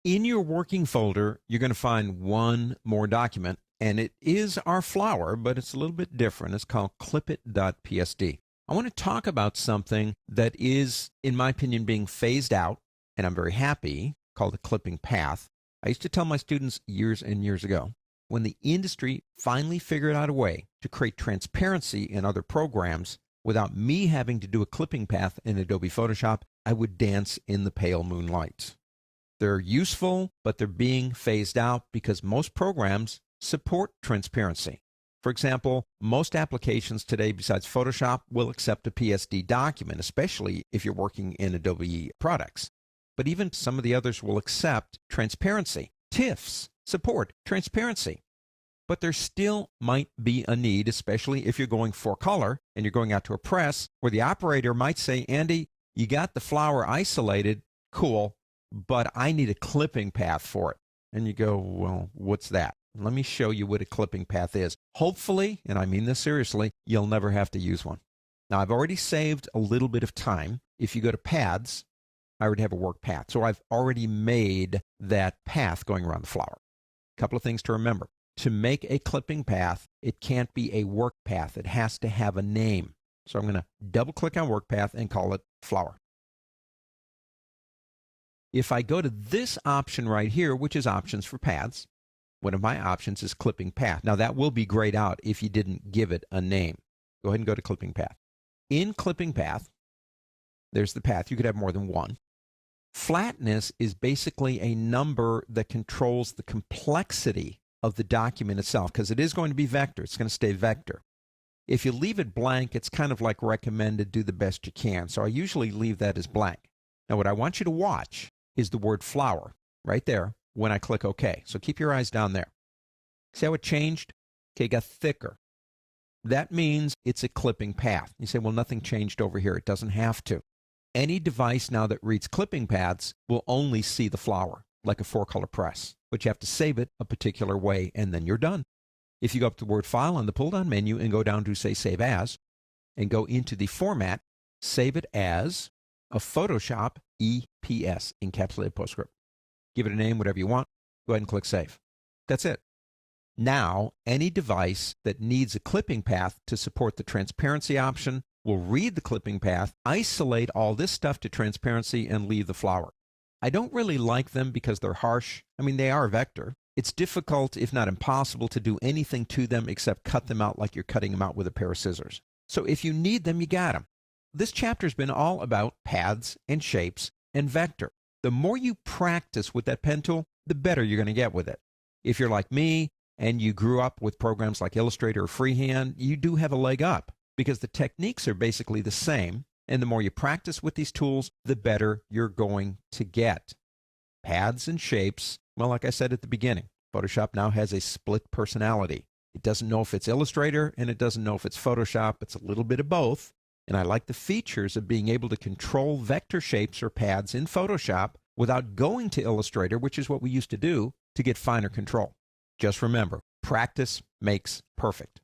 In your working folder, you're going to find one more document, and it is our flower, but it's a little bit different. It's called clipit.psd. I want to talk about something that is, in my opinion, being phased out, and I'm very happy, called a clipping path. I used to tell my students years and years ago, when the industry finally figured out a way to create transparency in other programs without me having to do a clipping path in Adobe Photoshop, I would dance in the pale moonlight. They're useful, but they're being phased out because most programs support transparency. For example, most applications today besides Photoshop will accept a PSD document, especially if you're working in Adobe products. But even some of the others will accept transparency. TIFFs support transparency. But there still might be a need, especially if you're going for color and you're going out to a press, where the operator might say, Andy, you got the flower isolated, cool, but I need a clipping path for it. And you go, well, what's that? Let me show you what a clipping path is. Hopefully, and I mean this seriously, you'll never have to use one. Now, I've already saved a little bit of time. If you go to paths, I already have a work path. So I've already made that path going around the flower. A couple of things to remember. To make a clipping path, it can't be a work path. It has to have a name. So I'm going to double click on work path and call it flower. If I go to this option right here, which is options for paths, one of my options is clipping path. Now that will be grayed out if you didn't give it a name. Go ahead and go to clipping path. In clipping path, there's the path. You could have more than one. Flatness is basically a number that controls the complexity of the document itself, because it is going to be vector. It's going to stay vector. If you leave it blank, it's kind of like recommended, do the best you can. So I usually leave that as blank. Now what I want you to watch is the word flower right there when I click OK. So keep your eyes down there. See how it changed? Okay, it got thicker. That means it's a clipping path. You say, well, nothing changed over here. It doesn't have to. Any device now that reads clipping paths will only see the flower, like a 4-color press, but you have to save it a particular way, and then you're done. If you go up to Word File on the pull-down menu and go down to, say, Save As, and go into the format, save it as a Photoshop EPS, encapsulated postscript. Give it a name, whatever you want. Go ahead and click Save. That's it. Now, any device that needs a clipping path to support the transparency option will read the clipping path, isolate all this stuff to transparency, and leave the flower. I don't really like them because they're harsh. I mean, they are vector. It's difficult, if not impossible, to do anything to them except cut them out like you're cutting them out with a pair of scissors. So if you need them, you got them. This chapter's been all about paths and shapes and vector. The more you practice with that pen tool, the better you're going to get with it. If you're like me and you grew up with programs like Illustrator or Freehand, you do have a leg up because the techniques are basically the same. And the more you practice with these tools, the better you're going to get. Paths and shapes, well, like I said at the beginning, Photoshop now has a split personality. It doesn't know if it's Illustrator and it doesn't know if it's Photoshop. It's a little bit of both. And I like the features of being able to control vector shapes or paths in Photoshop without going to Illustrator, which is what we used to do, to get finer control. Just remember, practice makes perfect.